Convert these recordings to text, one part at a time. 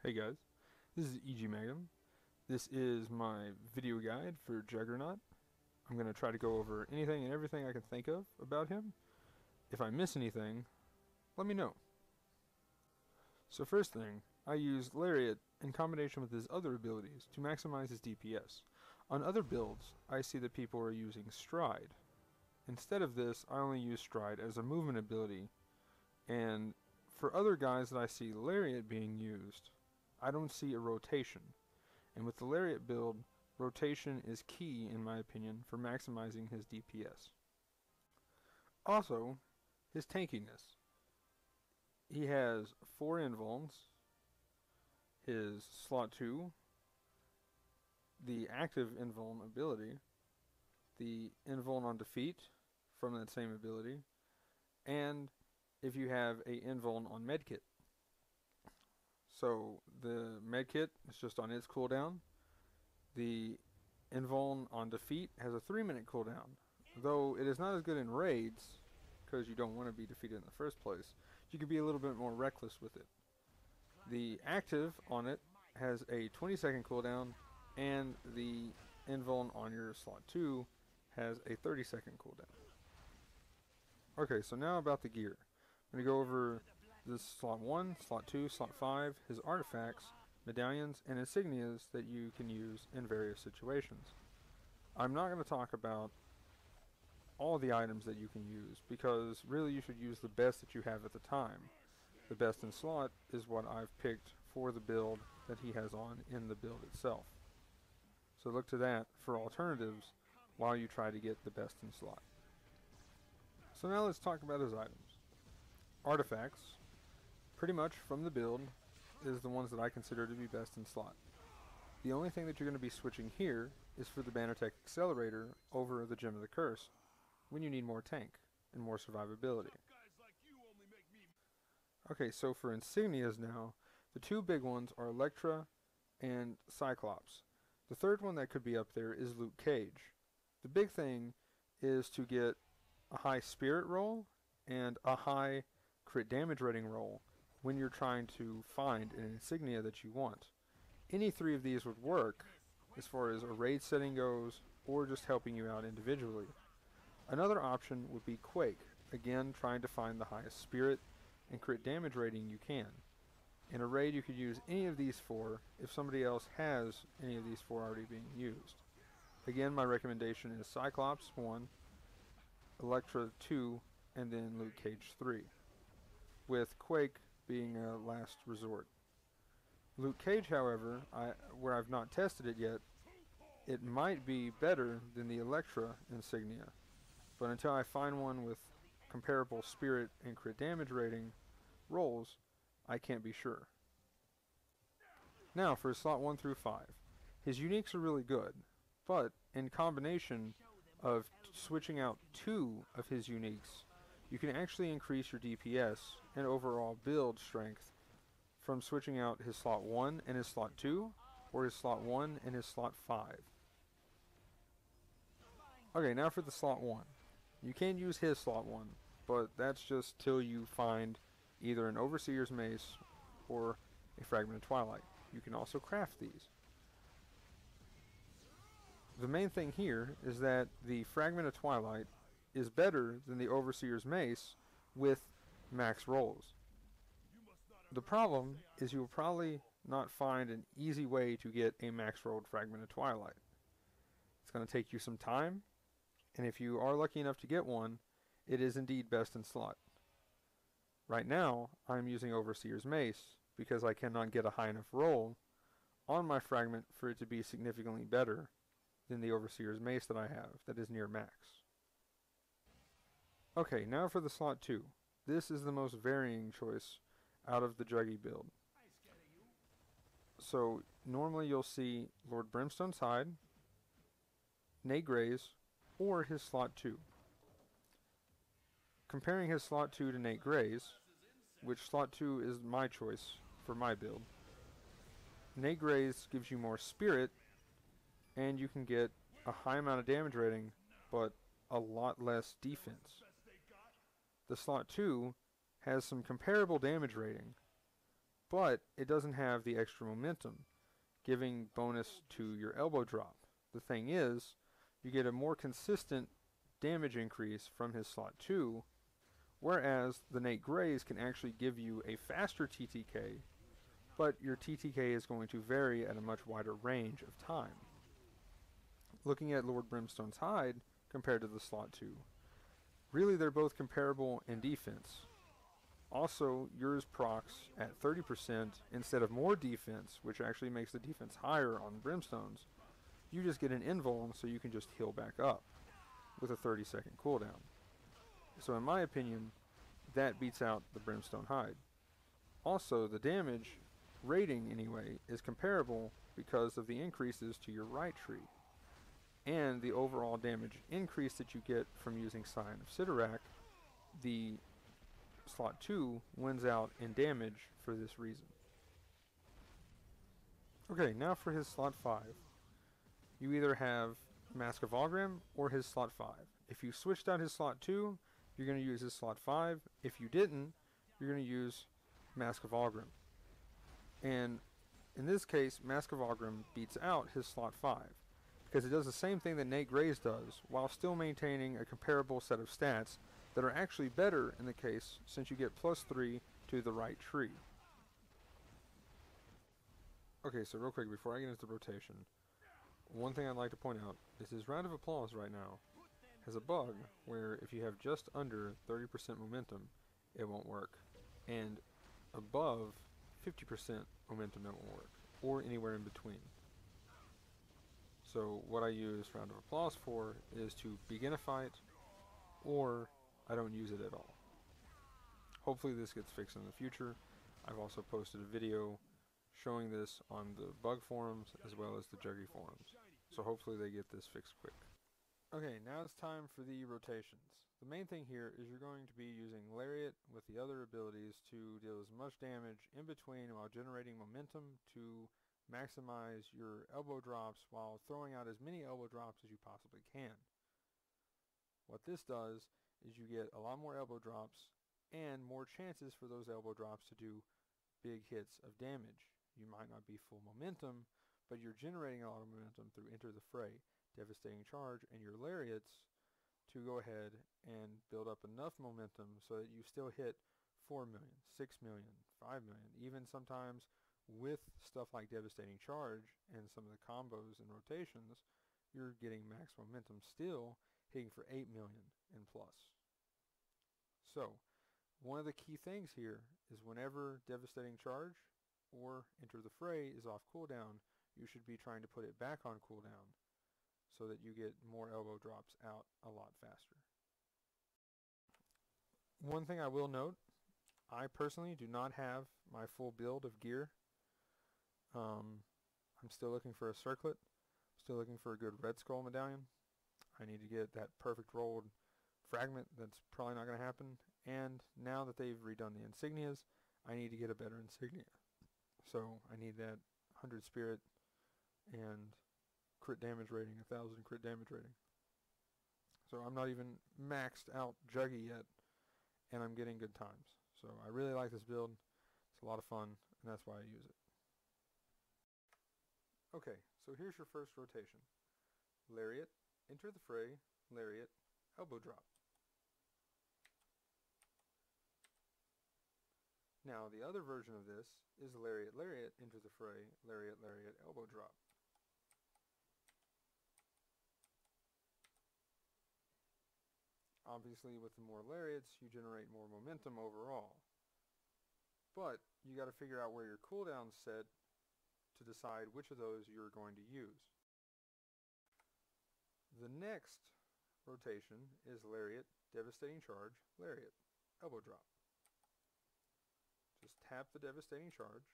Hey guys, this is EG Magnum. This is my video guide for Juggernaut. I'm going to try to go over anything and everything I can think of about him. If I miss anything, let me know. So first thing, I use Lariat in combination with his other abilities to maximize his DPS. On other builds, I see that people are using Stride. Instead of this, I only use Stride as a movement ability, and for other guys that I see Lariat being used, I don't see a rotation. And with the Lariat build, rotation is key, in my opinion, for maximizing his DPS. Also, his tankiness. He has 4 invulns, his slot 2, the active invuln ability, the invuln on defeat from that same ability, and if you have a invuln on medkit. So the medkit is just on its cooldown. The invuln on defeat has a 3-minute cooldown. Though it is not as good in raids, because you don't want to be defeated in the first place, you can be a little bit more reckless with it. The active on it has a 20-second cooldown, and the invuln on your slot 2 has a 30-second cooldown. Okay, so now about the gear. I'm going to go over this slot 1, slot 2, slot 5, his artifacts, medallions, and insignias that you can use in various situations. I'm not going to talk about all the items that you can use, because really you should use the best that you have at the time. The best in slot is what I've picked for the build that he has on in the build itself. So look to that for alternatives while you try to get the best in slot. So now let's talk about his items. Artifacts, pretty much from the build, is the ones that I consider to be best in slot. The only thing that you're going to be switching here is for the Bannertech Accelerator over the Gem of the Curse, when you need more tank and more survivability. Okay, so for insignias now, the 2 big ones are Electra and Cyclops. The third one that could be up there is Luke Cage. The big thing is to get a high spirit roll and a high crit damage rating roll when you're trying to find an insignia that you want. Any 3 of these would work as far as a raid setting goes, or just helping you out individually. Another option would be Quake, again trying to find the highest spirit and crit damage rating you can. In a raid you could use any of these 4 if somebody else has any of these 4 already being used. Again, my recommendation is Cyclops 1, Electra 2, and then Luke Cage 3, with Quake being a last resort. Luke Cage, however, where I've not tested it yet, it might be better than the Electra insignia, but until I find one with comparable spirit and crit damage rating rolls, I can't be sure. Now for slot 1 through 5. His uniques are really good, but in combination of switching out 2 of his uniques, you can actually increase your DPS and overall build strength from switching out his slot 1 and his slot 2, or his slot 1 and his slot 5. Okay, now for the slot 1. You can use his slot 1, but that's just till you find either an Overseer's Mace or a Fragment of Twilight. You can also craft these. The main thing here is that the Fragment of Twilight is better than the Overseer's Mace with max rolls. The problem is you will probably not find an easy way to get a max rolled Fragment of Twilight. It's going to take you some time, and if you are lucky enough to get one, it is indeed best in slot. Right now, I'm using Overseer's Mace because I cannot get a high enough roll on my fragment for it to be significantly better than the Overseer's Mace that I have that is near max. Okay, now for the slot 2. This is the most varying choice out of the Juggy build. So normally you'll see Lord Brimstone's Hide, Nate Gray's, or his slot 2. Comparing his slot 2 to Nate Gray's, which slot 2 is my choice for my build, Nate Gray's gives you more spirit, and you can get a high amount of damage rating, but a lot less defense. The slot 2 has some comparable damage rating, but it doesn't have the extra momentum, giving bonus to your elbow drop. The thing is, you get a more consistent damage increase from his slot 2, whereas the Nate Grays can actually give you a faster TTK, but your TTK is going to vary at a much wider range of time. Looking at Lord Brimstone's Hide compared to the slot 2, really they're both comparable in defense. Also, yours procs at 30% instead of more defense, which actually makes the defense higher on Brimstones. You just get an invuln so you can just heal back up with a 30-second cooldown. So in my opinion, that beats out the Brimstone Hide. Also, the damage rating anyway is comparable because of the increases to your right tree. And the overall damage increase that you get from using Scion of Sidorak, the slot 2 wins out in damage for this reason. Okay, now for his slot 5. You either have Mask of Algrim or his slot 5. If you switched out his slot 2, you're going to use his slot 5. If you didn't, you're going to use Mask of Algrim. And in this case, Mask of Algrim beats out his slot 5, because it does the same thing that Nate Grays does, while still maintaining a comparable set of stats that are actually better in the case, since you get +3 to the right tree. Okay, so real quick, before I get into the rotation, one thing I'd like to point out is his Round of Applause right now has a bug where if you have just under 30% momentum, it won't work. And above 50% momentum, it won't work. Or anywhere in between. So what I use Round of Applause for is to begin a fight, or I don't use it at all. Hopefully this gets fixed in the future. I've also posted a video showing this on the bug forums as well as the Juggy forums. So hopefully they get this fixed quick. Okay, now it's time for the rotations. The main thing here is you're going to be using Lariat with the other abilities to deal as much damage in between while generating momentum to maximize your elbow drops while throwing out as many elbow drops as you possibly can. What this does is you get a lot more elbow drops and more chances for those elbow drops to do big hits of damage. You might not be full momentum, but you're generating a lot of momentum through Enter the Fray, Devastating Charge, and your Lariats to go ahead and build up enough momentum so that you still hit 4 million, 6 million, 5 million, even sometimes with stuff like Devastating Charge and some of the combos and rotations, you're getting max momentum still, hitting for 8 million and plus. So, one of the key things here is whenever Devastating Charge or Enter the Fray is off cooldown, you should be trying to put it back on cooldown so that you get more elbow drops out a lot faster. One thing I will note, I personally do not have my full build of gear. I'm still looking for a circlet, still looking for a good Red Skull medallion. I need to get that perfect rolled fragment. That's probably not going to happen. And now that they've redone the insignias, I need to get a better insignia. So I need that 100 spirit and crit damage rating, 1000 crit damage rating. So I'm not even maxed out Juggy yet, and I'm getting good times. So I really like this build. It's a lot of fun, and that's why I use it. Okay, so here's your first rotation. Lariat, Enter the Fray, Lariat, elbow drop. Now the other version of this is Lariat, Lariat, Enter the Fray, Lariat, Lariat, elbow drop. Obviously with the more Lariats, you generate more momentum overall. But you got to figure out where your cooldown's set to decide which of those you're going to use. The next rotation is Lariat, Devastating Charge, Lariat, elbow drop. Just tap the Devastating Charge,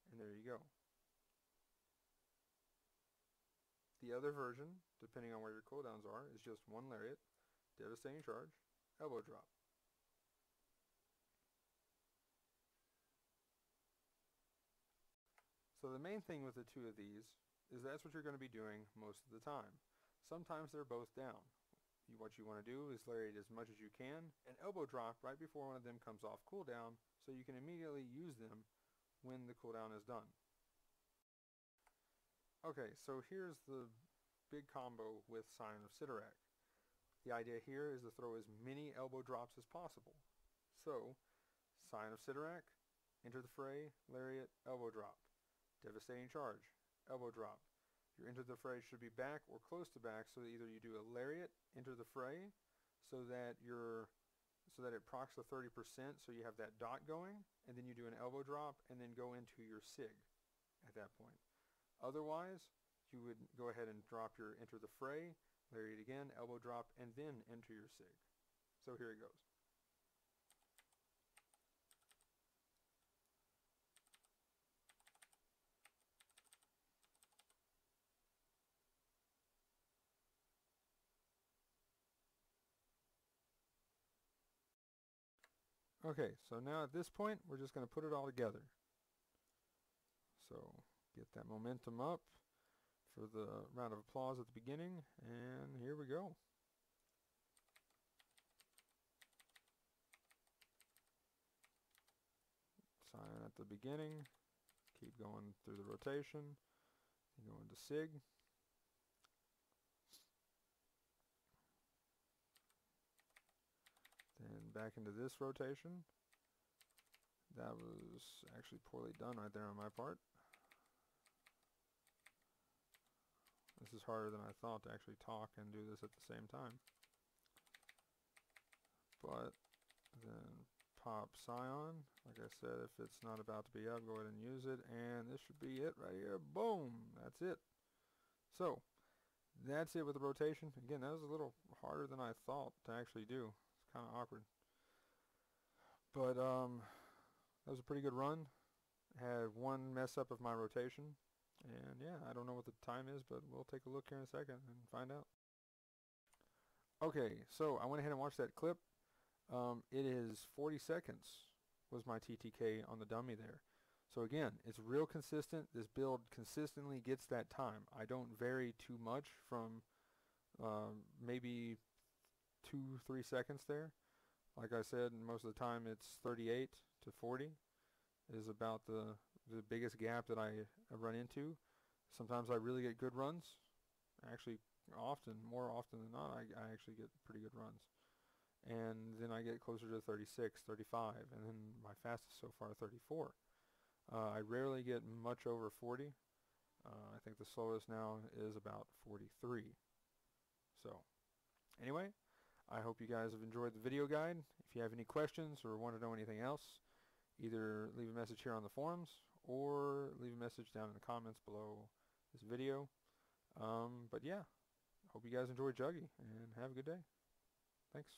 and there you go. The other version, depending on where your cooldowns are, is just one Lariat, Devastating Charge, elbow drop. So the main thing with the two of these is that's what you're going to be doing most of the time. Sometimes they're both down. What you want to do is Lariat as much as you can and elbow drop right before one of them comes off cooldown so you can immediately use them when the cooldown is done. Okay, so here's the big combo with Scion of Sidorak. The idea here is to throw as many elbow drops as possible. So, Scion of Sidorak, enter the fray, lariat, elbow drop. Devastating charge, elbow drop. Your enter the fray should be back or close to back, so that either you do a lariat, enter the fray, so that it procs the 30%, so you have that dot going, and then you do an elbow drop, and then go into your sig at that point. Otherwise, you would go ahead and drop your enter the fray, lariat again, elbow drop, and then enter your sig. So here it goes. Okay, so now at this point, we're just going to put it all together. So get that momentum up for the round of applause at the beginning, and here we go. Scion at the beginning, keep going through the rotation, you go into sig. Then back into this rotation. That was actually poorly done right there on my part. This is harder than I thought to actually talk and do this at the same time. But then pop Scion. Like I said, if it's not about to be up, go ahead and use it. And this should be it right here. Boom! That's it. So, that's it with the rotation. Again, that was a little harder than I thought to actually do. It's kind of awkward. But that was a pretty good run. Had one mess up of my rotation. And yeah, I don't know what the time is, but we'll take a look here in a second and find out. Okay, so I went ahead and watched that clip. It is 40 seconds was my TTK on the dummy there. So again, it's real consistent. This build consistently gets that time. I don't vary too much from maybe 2-3 seconds there. Like I said, most of the time it's 38 to 40 is about the biggest gap that I run into. Sometimes I really get good runs. Actually, more often than not, I actually get pretty good runs. And then I get closer to 36, 35, and then my fastest so far 34. I rarely get much over 40. I think the slowest now is about 43. So, anyway, I hope you guys have enjoyed the video guide. If you have any questions or want to know anything else, either leave a message here on the forums or leave a message down in the comments below this video. But yeah, hope you guys enjoyed Juggy and have a good day. Thanks.